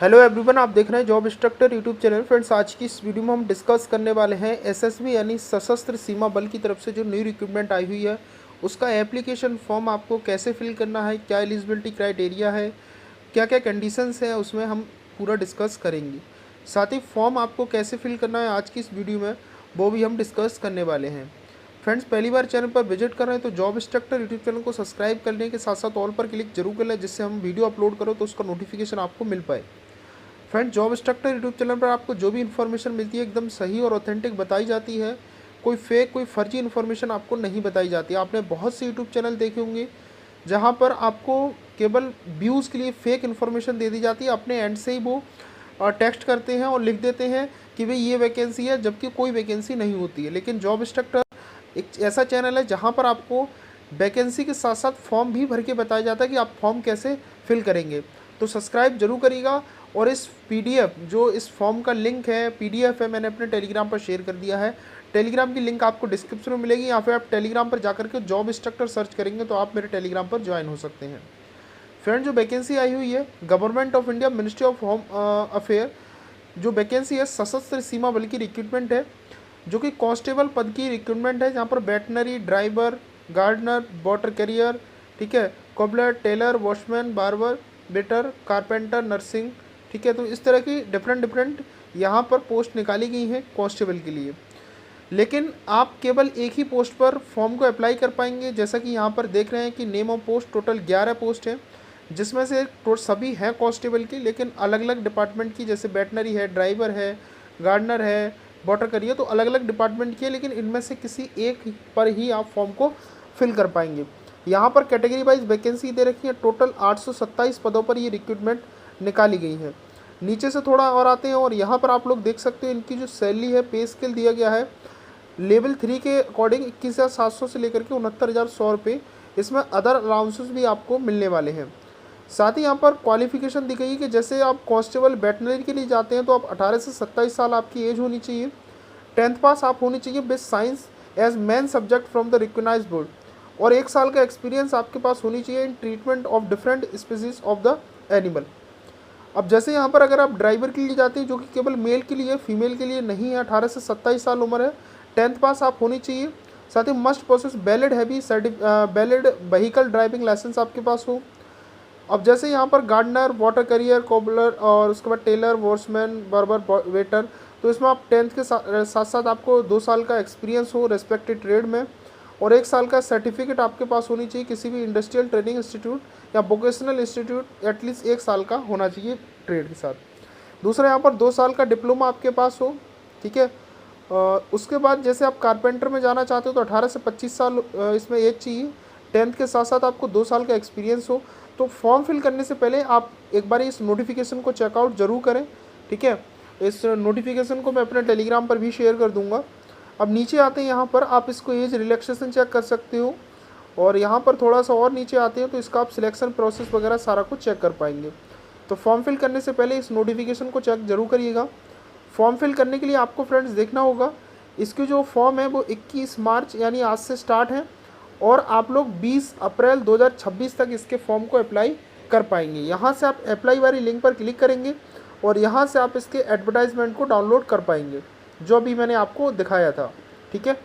Hello everyone, आप देख रहे हैं job instructor YouTube channel. Friends, आज की इस वीडियो में हम डिस्कस करने वाले हैं एसएसबी यानी सशस्त्र सीमा बल की तरफ से जो न्यू रिक्रूटमेंट आई हुई है उसका एप्लीकेशन फॉर्म आपको कैसे फिल करना है, क्या एलिजिबिलिटी क्राइटेरिया है, क्या क्या कंडीशंस हैं, उसमें हम पूरा डिस्कस करेंगे। साथ ही फॉर्म आपको कैसे फिल करना है आज की इस वीडियो में वो भी हम डिस्कस करने वाले हैं। फ्रेंड्स, पहली बार चैनल पर विजिट कर रहे हैं तो जॉब इंस्ट्रक्टर यूट्यूब चैनल को सब्सक्राइब करने के साथ साथ ऑल पर क्लिक जरूर कर लें, जिससे हम वीडियो अपलोड करो तो उसका नोटिफिकेशन आपको मिल पाए। Friend, job instructor YouTube channel पर आपको जो भी इन्फॉर्मेशन मिलती है एकदम सही और ऑथेंटिक बताई जाती है। कोई फेक, कोई फर्जी इन्फॉर्मेशन आपको नहीं बताई जाती। आपने बहुत से यूट्यूब चैनल देखे होंगे जहाँ पर आपको केवल व्यूज़ के लिए फेक इन्फॉर्मेशन दे दी जाती है। अपने एंड से ही वो टेक्स्ट करते हैं और लिख देते हैं कि भाई ये वैकेंसी है, जबकि कोई वैकेंसी नहीं होती है। लेकिन जॉब इंस्ट्रक्टर एक ऐसा चैनल है जहाँ पर आपको वैकेंसी के साथ साथ फॉर्म भी भर के बताया जाता है कि आप फॉर्म कैसे फिल करेंगे। तो सब्सक्राइब जरूर करिएगा। और इस पीडीएफ, जो इस फॉर्म का लिंक है, पीडीएफ है, मैंने अपने टेलीग्राम पर शेयर कर दिया है। टेलीग्राम की लिंक आपको डिस्क्रिप्शन में मिलेगी, या फिर आप टेलीग्राम पर जाकर के जॉब इंस्ट्रक्टर सर्च करेंगे तो आप मेरे टेलीग्राम पर ज्वाइन हो सकते हैं। फ्रेंड, जो वैकेंसी आई हुई है government of India ministry of home affair, जो वैकेंसी है सशस्त्र सीमा बल की रिक्रूटमेंट है, जो कि कांस्टेबल पद की रिक्रूटमेंट है, जहाँ पर veterinary, driver, gardener, water carrier, ठीक है, cobbler, tailor, watchman, barber, waiter, carpenter, nursing, ठीक है। तो इस तरह की डिफरेंट यहाँ पर पोस्ट निकाली गई हैं कांस्टेबल के लिए। लेकिन आप केवल एक ही पोस्ट पर फॉर्म को अप्लाई कर पाएंगे। जैसा कि यहाँ पर देख रहे हैं कि name of post total 11 post हैं, जिसमें से सभी हैं कांस्टेबल की, लेकिन अलग अलग डिपार्टमेंट की। जैसे वेटनरी है, ड्राइवर है, गार्डनर है, वाटर करिए, तो अलग अलग डिपार्टमेंट की है, लेकिन इनमें से किसी एक पर ही आप फॉर्म को फिल कर पाएंगे। यहाँ पर कैटेगरी वाइज वैकेंसी दे रखी है। टोटल 827 पदों पर ये रिक्रूटमेंट निकाली गई है। नीचे से थोड़ा और आते हैं और यहाँ पर आप लोग देख सकते हैं इनकी जो सैलरी है, पे स्केल दिया गया है लेवल 3 के अकॉर्डिंग 21,700 से लेकर के 69,100 रुपये। इसमें अदर अलाउंसेस भी आपको मिलने वाले हैं। साथ ही यहाँ पर क्वालिफिकेशन दी गई है कि जैसे आप कांस्टेबल वेटनरी के लिए जाते हैं तो आप 18 से 27 साल आपकी एज होनी चाहिए। 10th पास आप होनी चाहिए with science as main subject from the recognized board, और 1 साल का एक्सपीरियंस आपके पास होनी चाहिए in treatment of different species of the animal. अब जैसे यहाँ पर अगर आप ड्राइवर के लिए जाते हैं, जो कि केवल मेल के लिए, फीमेल के लिए नहीं है, 18 से 27 साल उम्र है, 10th पास आप होनी चाहिए। साथ ही must process valid heavy valid vehicle driving licence आपके पास हो। अब जैसे यहाँ पर गार्डनर, वाटर कैरियर, कोबलर और उसके बाद टेलर, वॉचमैन, बार्बर, वेटर, तो इसमें आप 10th के साथ साथ आपको 2 साल का एक्सपीरियंस हो रेस्पेक्टेड ट्रेड में, और 1 साल का सर्टिफिकेट आपके पास होनी चाहिए किसी भी इंडस्ट्रियल ट्रेनिंग इंस्टीट्यूट या वोकेशनल इंस्टीट्यूट, एटलीस्ट 1 साल का होना चाहिए ट्रेड के साथ। दूसरा, यहाँ पर 2 साल का डिप्लोमा आपके पास हो, ठीक है। उसके बाद जैसे आप कारपेंटर में जाना चाहते हो तो 18 से 25 साल इसमें एज चाहिए। 10th के साथ साथ आपको 2 साल का एक्सपीरियंस हो। तो फॉर्म फिल करने से पहले आप एक बार इस नोटिफिकेशन को चेकआउट जरूर करें, ठीक है। इस नोटिफिकेशन को मैं अपने टेलीग्राम पर भी शेयर कर दूंगा। अब नीचे आते हैं, यहाँ पर आप इसको एज रिलैक्सेशन चेक कर सकते हो, और यहाँ पर थोड़ा सा और नीचे आते हैं तो इसका आप सिलेक्शन प्रोसेस वगैरह सारा कुछ चेक कर पाएंगे। तो फॉर्म फिल करने से पहले इस नोटिफिकेशन को चेक जरूर करिएगा। फॉर्म फिल करने के लिए आपको फ्रेंड्स देखना होगा, इसकी जो फॉर्म है वो 21 मार्च यानी आज से स्टार्ट है, और आप लोग 20 अप्रैल 2026 तक इसके फॉर्म को अप्लाई कर पाएंगे। यहाँ से आप अप्लाई वाली लिंक पर क्लिक करेंगे और यहाँ से आप इसके एडवर्टाइजमेंट को डाउनलोड कर पाएंगे, जो अभी मैंने आपको दिखाया था, ठीक है।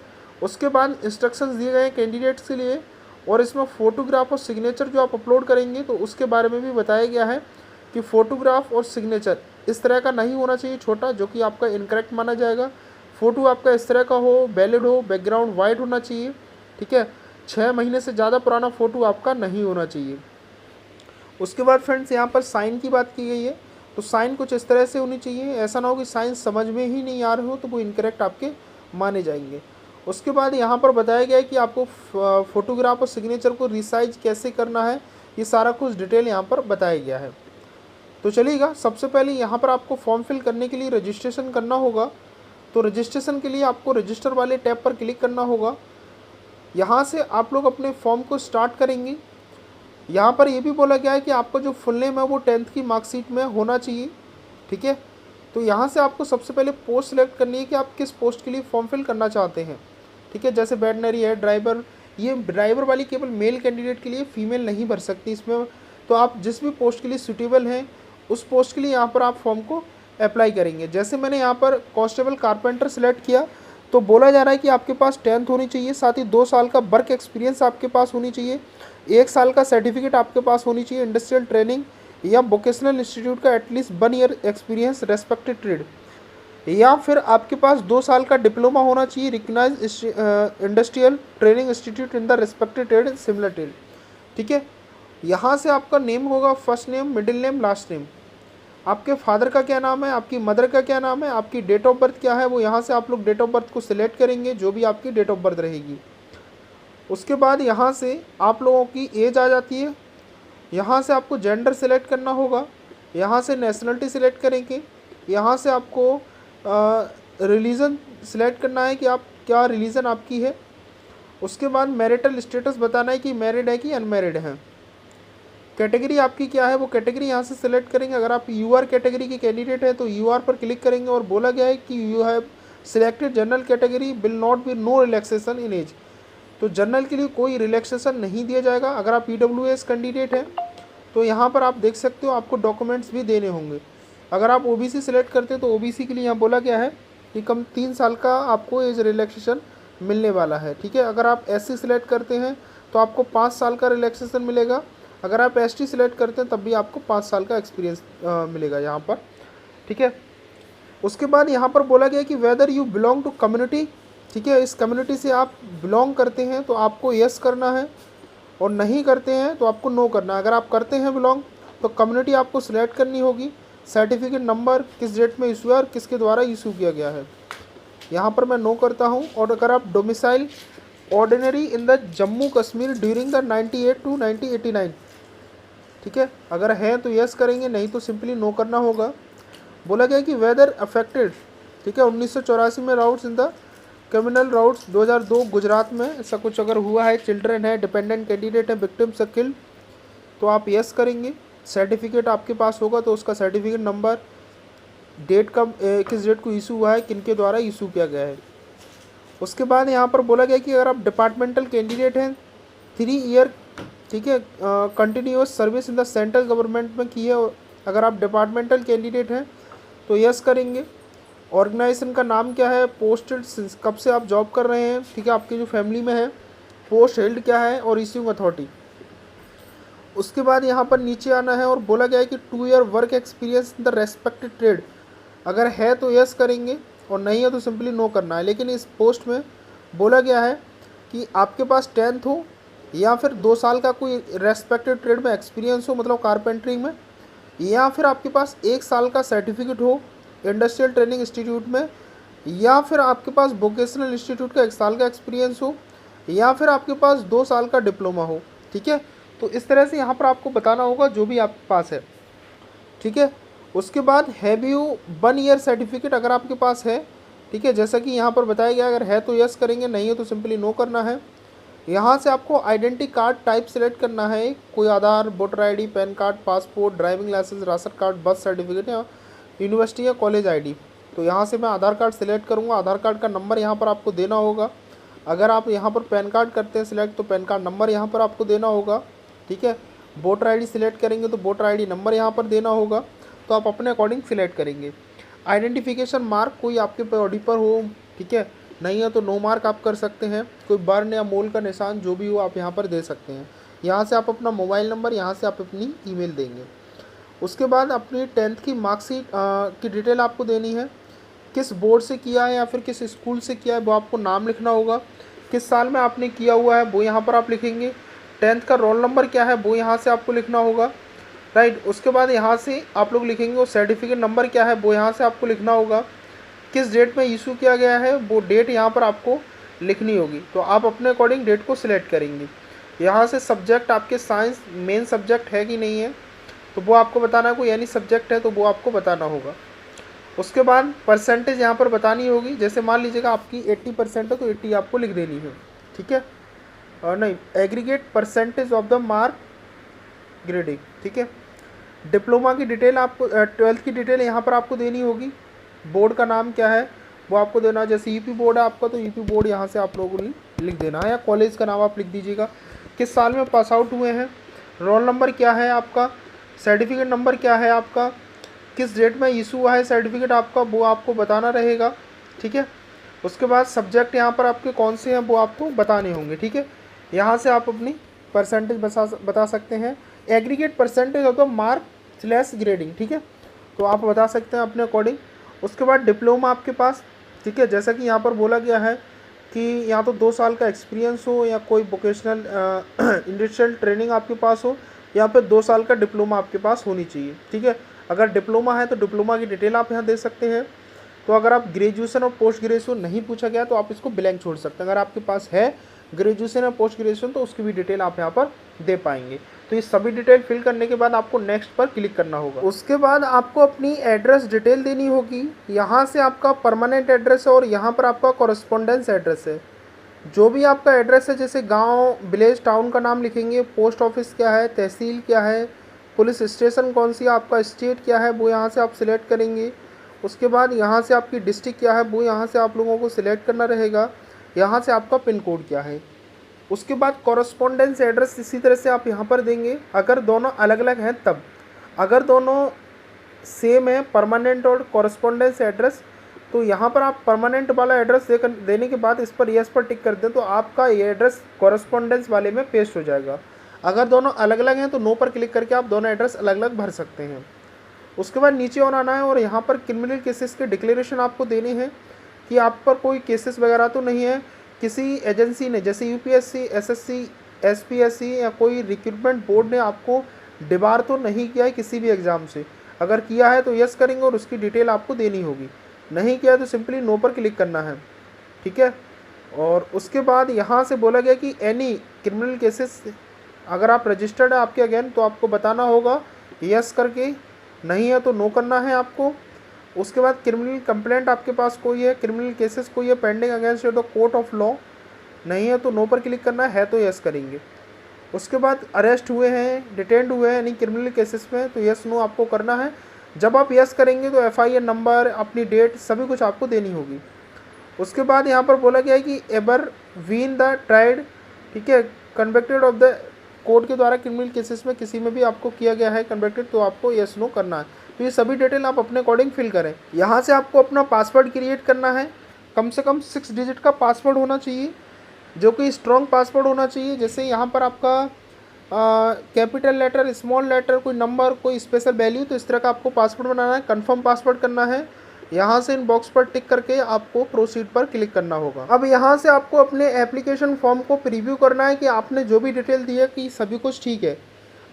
उसके बाद इंस्ट्रक्शंस दिए गए हैं कैंडिडेट्स के लिए, और इसमें फ़ोटोग्राफ और सिग्नेचर जो आप अपलोड करेंगे तो उसके बारे में भी बताया गया है कि फ़ोटोग्राफ और सिग्नेचर इस तरह का नहीं होना चाहिए छोटा, जो कि आपका इनकरेक्ट माना जाएगा। फ़ोटो आपका इस तरह का हो, वैलिड हो, बैकग्राउंड वाइट होना चाहिए, ठीक है। 6 महीने से ज़्यादा पुराना फ़ोटो आपका नहीं होना चाहिए। उसके बाद फ्रेंड्स, यहाँ पर साइन की बात की गई है, तो साइन कुछ इस तरह से होनी चाहिए। ऐसा ना हो कि साइन समझ में ही नहीं आ रहे हो तो वो इनकरेक्ट आपके माने जाएंगे। उसके बाद यहाँ पर बताया गया है कि आपको फ़ोटोग्राफ और सिग्नेचर को रिसाइज कैसे करना है, ये सारा कुछ डिटेल यहाँ पर बताया गया है। तो चलिएगा, सबसे पहले यहाँ पर आपको फॉर्म फिल करने के लिए रजिस्ट्रेशन करना होगा। तो रजिस्ट्रेशन के लिए आपको रजिस्टर वाले टैब पर क्लिक करना होगा। यहाँ से आप लोग अपने फॉर्म को स्टार्ट करेंगे। यहाँ पर ये भी बोला गया है कि आपका जो फुल नेम है वो 10th की मार्कशीट में होना चाहिए, ठीक है। तो यहाँ से आपको सबसे पहले पोस्ट सेलेक्ट करनी है कि आप किस पोस्ट के लिए फॉर्म फिल करना चाहते हैं, ठीक है। जैसे वेटनरी है, ड्राइवर, ये ड्राइवर वाली केवल मेल कैंडिडेट के लिए, फीमेल नहीं भर सकती इसमें। तो आप जिस भी पोस्ट के लिए सूटेबल हैं उस पोस्ट के लिए यहाँ पर आप फॉर्म को अप्लाई करेंगे। जैसे मैंने यहाँ पर कांस्टेबल कारपेंटर सेलेक्ट किया तो बोला जा रहा है कि आपके पास 10th होनी चाहिए, साथ ही 2 साल का वर्क एक्सपीरियंस आपके पास होनी चाहिए, 1 साल का सर्टिफिकेट आपके पास होनी चाहिए इंडस्ट्रियल ट्रेनिंग या वोकेशनल इंस्टीट्यूट का at least 1 year experience respected trade, या फिर आपके पास 2 साल का डिप्लोमा होना चाहिए recognise industrial training institute in the respected trade and similar trade. ठीक है, यहाँ से आपका नेम होगा first name, middle name, last name, आपके फादर का क्या नाम है, आपकी मदर का क्या नाम है, आपकी डेट ऑफ बर्थ क्या है, वो यहाँ से आप लोग डेट ऑफ बर्थ को सिलेक्ट करेंगे, जो भी आपकी डेट ऑफ बर्थ रहेगी। उसके बाद यहाँ से आप लोगों की एज आ जाती है, यहाँ से आपको जेंडर सेलेक्ट करना होगा, यहाँ से नेशनलिटी सेलेक्ट करेंगे, यहाँ से आपको रिलीजन सेलेक्ट करना है कि आप क्या रिलीजन आपकी है। उसके बाद मैरिटल स्टेटस बताना है कि मैरिड है कि अनमैरिड है। कैटेगरी आपकी क्या है वो कैटेगरी यहाँ से सेलेक्ट करेंगे। अगर आप यूआर कैटेगरी के कैंडिडेट है तो यूआर पर क्लिक करेंगे और बोला गया है कि you have selected general category will not be no relaxation in age, तो जनरल के लिए कोई रिलैक्सेशन नहीं दिया जाएगा। अगर आप ईडब्ल्यूएस कैंडिडेट हैं तो यहाँ पर आप देख सकते हो आपको डॉक्यूमेंट्स भी देने होंगे। अगर आप ओबीसी सिलेक्ट करते हैं तो ओबीसी के लिए यहाँ बोला गया है कि कम 3 साल का आपको एज रिलैक्सेशन मिलने वाला है। ठीक है, अगर आप एससी सिलेक्ट करते हैं तो आपको 5 साल का रिलैक्सेशन मिलेगा। अगर आप एसटी सिलेक्ट करते हैं तब भी आपको 5 साल का एक्सपीरियंस मिलेगा यहाँ पर। ठीक है, उसके बाद यहाँ पर बोला गया कि whether you belong to community, ठीक है, इस कम्युनिटी से आप बिलोंग करते हैं तो आपको यस करना है और नहीं करते हैं तो आपको नो करना है। अगर आप करते हैं बिलोंग तो कम्युनिटी आपको सिलेक्ट करनी होगी, सर्टिफिकेट नंबर किस डेट में इशू है और किसके द्वारा इशू किया गया है, यहाँ पर मैं नो करता हूँ। और अगर आप domicile ordinary in the Jammu Kashmir during the 98 to 1989, ठीक है, अगर है तो यस करेंगे, नहीं तो सिंपली नो करना होगा। बोला गया कि वेदर अफेक्टेड, ठीक है, 1984 में routes in the criminal routes, 2002 Gujarat में ऐसा कुछ अगर हुआ है, चिल्ड्रन है, डिपेंडेंट कैंडिडेट है, विक्टिम्स किल्ड, तो आप यस करेंगे। सर्टिफिकेट आपके पास होगा तो उसका सर्टिफिकेट नंबर, डेट कब किस डेट को इशू हुआ है, किनके द्वारा इशू किया गया है। उसके बाद यहाँ पर बोला गया कि अगर आप डिपार्टमेंटल कैंडिडेट हैं 3 ईयर, ठीक है, continuous service in the central government में की है, अगर आप डिपार्टमेंटल कैंडिडेट हैं तो यस करेंगे। ऑर्गेनाइजेशन का नाम क्या है, पोस्ट कब से आप जॉब कर रहे हैं, ठीक है, आपकी जो फैमिली में है, पोस्ट हेल्ड क्या है और इश्यूइंग अथॉरिटी। उसके बाद यहाँ पर नीचे आना है और बोला गया है कि 2 year work experience in the respected trade, अगर है तो यस करेंगे और नहीं है तो सिंपली नो करना है। लेकिन इस पोस्ट में बोला गया है कि आपके पास 10th हो या फिर 2 साल का कोई रेस्पेक्टेड ट्रेड में एक्सपीरियंस हो, मतलब कारपेंटरिंग में, या फिर आपके पास 1 साल का सर्टिफिकेट हो इंडस्ट्रियल ट्रेनिंग इंस्टीट्यूट में, या फिर आपके पास वोकेशनल इंस्टीट्यूट का 1 साल का एक्सपीरियंस हो, या फिर आपके पास 2 साल का डिप्लोमा हो। ठीक है, तो इस तरह से यहाँ पर आपको बताना होगा जो भी आपके पास है। ठीक है, उसके बाद हैव यू 1 ईयर सर्टिफिकेट अगर आपके पास है, ठीक है, जैसा कि यहाँ पर बताया गया, अगर है तो यस करेंगे, नहीं है तो सिंपली नो करना है। यहाँ से आपको आइडेंटिटी कार्ड टाइप सेलेक्ट करना है, कोई Aadhaar, voter ID, PAN card, passport, driving licence, ration card, birth certificate या यूनिवर्सिटी या कॉलेज आईडी। तो यहाँ से मैं आधार कार्ड सेलेक्ट करूँगा, आधार कार्ड का नंबर यहाँ पर आपको देना होगा। अगर आप यहाँ पर पैन कार्ड करते हैं सिलेक्ट तो पैन कार्ड नंबर यहाँ पर आपको देना होगा। ठीक है, वोटर आईडी सिलेक्ट करेंगे तो वोटर आईडी नंबर यहाँ पर देना होगा, तो आप अपने अकॉर्डिंग सिलेक्ट करेंगे। आइडेंटिफिकेशन मार्क कोई आपके बॉडी पर हो, ठीक है, नहीं है तो नो मार्क आप कर सकते हैं, कोई बर्न या मोल का निशान जो भी हो आप यहाँ पर दे सकते हैं। यहाँ से आप अपना मोबाइल नंबर, यहाँ से आप अपनी ईमेल देंगे। उसके बाद अपनी 10th की मार्कशीट की डिटेल आपको देनी है, किस बोर्ड से किया है या फिर किस स्कूल से किया है वो आपको नाम लिखना होगा, किस साल में आपने किया हुआ है वो यहाँ पर आप लिखेंगे, 10th का रोल नंबर क्या है वो यहाँ से आपको लिखना होगा, राइट। उसके बाद यहाँ से आप लोग लिखेंगे वो सर्टिफिकेट नंबर क्या है वो यहाँ से आपको लिखना होगा, किस डेट में इशू किया गया है वो डेट यहाँ पर आपको लिखनी होगी। तो आप अपने अकॉर्डिंग डेट को सिलेक्ट करेंगे। यहाँ से सब्जेक्ट आपके साइंस मेन सब्जेक्ट है कि नहीं है तो वो आपको बताना है, कोई एनी सब्जेक्ट है तो वो आपको बताना होगा। उसके बाद परसेंटेज यहाँ पर बतानी होगी, जैसे मान लीजिएगा आपकी 80% है तो 80 आपको लिख देनी है। ठीक है, और नहीं, aggregate percentage of the mark grading. ठीक है, डिप्लोमा की डिटेल आपको 12th की डिटेल यहाँ पर आपको देनी होगी, बोर्ड का नाम क्या है वो आपको देना है, जैसे यूपी बोर्ड है आपका तो यूपी बोर्ड यहाँ से आप लोगों ने लिख देना है, या कॉलेज का नाम आप लिख दीजिएगा, किस साल में पास आउट हुए हैं, रोल नंबर क्या है आपका, सर्टिफिकेट नंबर क्या है आपका, किस डेट में इशू हुआ है सर्टिफिकेट आपका, वो आपको बताना रहेगा। ठीक है, उसके बाद सब्जेक्ट यहाँ पर आपके कौन से हैं वो आपको बताने होंगे। ठीक है, यहाँ से आप अपनी परसेंटेज बता सकते हैं। एग्रीगेट परसेंटेज होता है मार्क स्लैश ग्रेडिंग। ठीक है, तो आप बता सकते हैं अपने अकॉर्डिंग। उसके बाद डिप्लोमा आपके पास, ठीक है, जैसा कि यहाँ पर बोला गया है कि यहाँ तो 2 साल का एक्सपीरियंस हो या कोई वोकेशनल इंडस्ट्रियल ट्रेनिंग आपके पास हो, यहाँ पर 2 साल का डिप्लोमा आपके पास होनी चाहिए। ठीक है, अगर डिप्लोमा है तो डिप्लोमा की डिटेल आप यहाँ दे सकते हैं। तो अगर आप ग्रेजुएशन और पोस्ट ग्रेजुएशन नहीं पूछा गया तो आप इसको ब्लैंक छोड़ सकते हैं। अगर आपके पास है ग्रेजुएशन और पोस्ट ग्रेजुएशन तो उसकी भी डिटेल आप यहाँ पर दे पाएंगे। तो ये सभी डिटेल फिल करने के बाद आपको नेक्स्ट पर क्लिक करना होगा। उसके बाद आपको अपनी एड्रेस डिटेल देनी होगी। यहाँ से आपका परमानेंट एड्रेस है और यहाँ पर आपका कॉरेस्पॉन्डेंस एड्रेस है। जो भी आपका एड्रेस है, जैसे गांव, विलेज, टाउन का नाम लिखेंगे, पोस्ट ऑफिस क्या है, तहसील क्या है, पुलिस स्टेशन कौन सी है, आपका स्टेट क्या है वो यहाँ से आप सिलेक्ट करेंगे। उसके बाद यहाँ से आपकी डिस्ट्रिक्ट क्या है वो यहाँ से आप लोगों को सिलेक्ट करना रहेगा। यहाँ से आपका पिन कोड क्या है। उसके बाद कॉरेस्पॉन्डेंस एड्रेस इसी तरह से आप यहाँ पर देंगे। अगर दोनों अलग अलग हैं तब, अगर दोनों सेम है परमानेंट और कॉरेस्पॉन्डेंस एड्रेस, तो यहाँ पर आप परमानेंट वाला एड्रेस देने के बाद इस पर यस पर टिक कर दें तो आपका ये एड्रेस कॉरेस्पॉन्डेंस वाले में पेस्ट हो जाएगा। अगर दोनों अलग अलग हैं तो नो पर क्लिक करके आप दोनों एड्रेस अलग अलग भर सकते हैं। उसके बाद नीचे और आना है और यहाँ पर क्रिमिनल केसेस के डिक्लेरेशन आपको देने हैं कि आप पर कोई केसेस वगैरह तो नहीं है, किसी एजेंसी ने जैसे यूपीएससी, एसएससी, एसपीएससी या कोई रिक्रूटमेंट बोर्ड ने आपको डिबार तो नहीं किया है किसी भी एग्ज़ाम से। अगर किया है तो यस करेंगे और उसकी डिटेल आपको देनी होगी, नहीं किया तो सिंपली नो पर क्लिक करना है। ठीक है, और उसके बाद यहाँ से बोला गया कि एनी क्रिमिनल केसेस अगर आप रजिस्टर्ड है आपके अगेन तो आपको बताना होगा यस करके, नहीं है तो नो करना है आपको। उसके बाद क्रिमिनल कंप्लेंट आपके पास कोई है, क्रिमिनल केसेस कोई है pending against the court of law, नहीं है तो नो पर क्लिक करना है तो यस करेंगे। उसके बाद अरेस्ट हुए हैं, डिटेंड हुए हैं यानी क्रिमिनल केसेस में तो यस नो आपको करना है। जब आप यस करेंगे तो एफआईआर नंबर, अपनी डेट सभी कुछ आपको देनी होगी। उसके बाद यहाँ पर बोला गया है कि एवर बीन द ट्राइड, ठीक है, कन्विक्टेड ऑफ द कोर्ट के द्वारा क्रिमिनल केसेस में किसी में भी आपको किया गया है कन्विक्टेड तो आपको यस नो करना है। तो ये सभी डिटेल आप अपने अकॉर्डिंग फिल करें। यहाँ से आपको अपना पासवर्ड क्रिएट करना है, कम से कम 6 डिजिट का पासवर्ड होना चाहिए जो कि स्ट्रॉन्ग पासवर्ड होना चाहिए। जैसे यहाँ पर आपका कैपिटल लेटर, स्मॉल लेटर, कोई नंबर, कोई स्पेशल वैल्यू, तो इस तरह का आपको पासवर्ड बनाना है, कंफर्म पासवर्ड करना है। यहाँ से इन बॉक्स पर टिक करके आपको प्रोसीड पर क्लिक करना होगा। अब यहाँ से आपको अपने एप्लीकेशन फॉर्म को प्रीव्यू करना है कि आपने जो भी डिटेल दी है कि सभी कुछ ठीक है।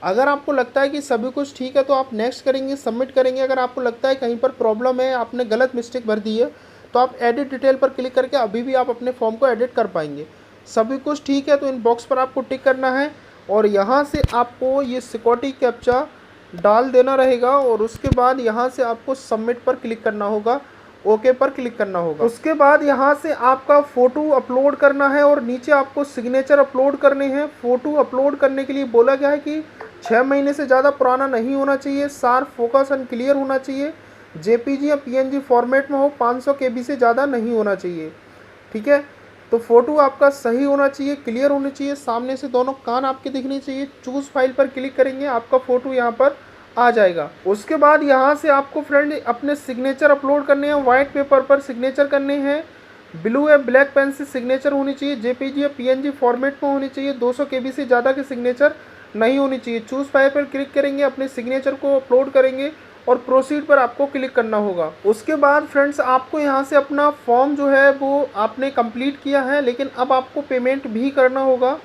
अगर आपको लगता है कि सभी कुछ ठीक है तो आप नेक्स्ट करेंगे, सबमिट करेंगे। अगर आपको लगता है कहीं पर प्रॉब्लम है, आपने गलत मिस्टेक भर दी है, तो आप एडिट डिटेल पर क्लिक करके अभी भी आप अपने फॉर्म को एडिट कर पाएंगे। सभी कुछ ठीक है तो इन बॉक्स पर आपको टिक करना है और यहाँ से आपको ये सिक्योरिटी कैप्चा डाल देना रहेगा और उसके बाद यहाँ से आपको सबमिट पर क्लिक करना होगा, ओके पर क्लिक करना होगा। उसके बाद यहाँ से आपका फ़ोटो अपलोड करना है और नीचे आपको सिग्नेचर अपलोड करने हैं। फ़ोटो अपलोड करने के लिए बोला गया है कि 6 महीने से ज़्यादा पुराना नहीं होना चाहिए, शार्प, फोकस एंड क्लियर होना चाहिए, जेपीजी या पीएनजी फॉर्मेट में हो, 500 केबी से ज़्यादा नहीं होना चाहिए। ठीक है, तो फ़ोटो आपका सही होना चाहिए, क्लियर होनी चाहिए, सामने से दोनों कान आपके दिखने चाहिए। चूज़ फाइल पर क्लिक करेंगे, आपका फ़ोटो यहाँ पर आ जाएगा। उसके बाद यहाँ से आपको फ्रेंड अपने सिग्नेचर अपलोड करने हैं, वाइट पेपर पर सिग्नेचर करने हैं, ब्लू या ब्लैक पेन से सिग्नेचर होनी चाहिए, जेपीजी या पीएनजी फॉर्मेट में होनी चाहिए, 200 केबी से ज़्यादा की सिग्नेचर नहीं होनी चाहिए। चूज़ फाइल पर क्लिक करेंगे, अपने सिग्नेचर को अपलोड करेंगे और प्रोसीड पर आपको क्लिक करना होगा। उसके बाद फ्रेंड्स आपको यहाँ से अपना फॉर्म जो है वो आपने कंप्लीट किया है, लेकिन अब आपको पेमेंट भी करना होगा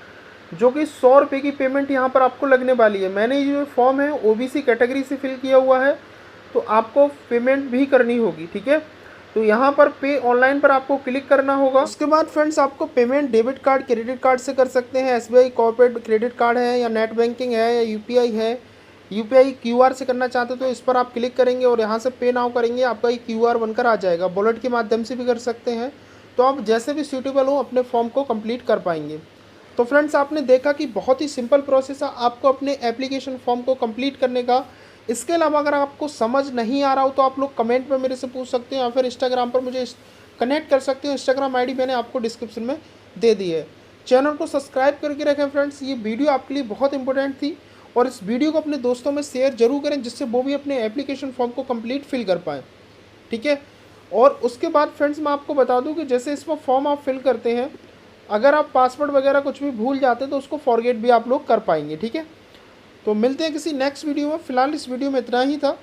जो कि 100 रुपये की पेमेंट यहाँ पर आपको लगने वाली है। मैंने ये जो फॉर्म है ओबीसी कैटेगरी से फिल किया हुआ है तो आपको पेमेंट भी करनी होगी। ठीक है, तो यहाँ पर पे ऑनलाइन पर आपको क्लिक करना होगा। उसके बाद फ्रेंड्स आपको payment debit card, credit card से कर सकते हैं। एसबीआई कॉर्पोरेट क्रेडिट कार्ड है या नेट बैंकिंग है या यूपीआई है। यूपीआई क्यूआर से करना चाहते हो तो इस पर आप क्लिक करेंगे और यहाँ से पे नाउ करेंगे, आपका ये क्यूआर बनकर आ जाएगा। वॉलेट के माध्यम से भी कर सकते हैं, तो आप जैसे भी सूटेबल हो अपने फॉर्म को कंप्लीट कर पाएंगे। तो फ्रेंड्स आपने देखा कि बहुत ही सिंपल प्रोसेस है आपको अपने एप्लीकेशन फॉर्म को कंप्लीट करने का। इसके अलावा अगर आपको समझ नहीं आ रहा हो तो आप लोग कमेंट में मेरे से पूछ सकते हैं या फिर इंस्टाग्राम पर मुझे कनेक्ट कर सकते हो। इंस्टाग्राम आईडी मैंने आपको डिस्क्रिप्शन में दे दी है। चैनल को सब्सक्राइब करके रखें फ्रेंड्स, ये वीडियो आपके लिए बहुत इंपॉर्टेंट थी और इस वीडियो को अपने दोस्तों में शेयर जरूर करें, जिससे वो भी अपने एप्लीकेशन फॉर्म को कंप्लीट फिल कर पाएँ, ठीक है। और उसके बाद फ्रेंड्स मैं आपको बता दूं कि जैसे इसमें फॉर्म आप फिल करते हैं, अगर आप पासवर्ड वगैरह कुछ भी भूल जाते हैं तो उसको फॉरगेट भी आप लोग कर पाएंगे, ठीक है। तो मिलते हैं किसी नेक्स्ट वीडियो में, फिलहाल इस वीडियो में इतना ही था।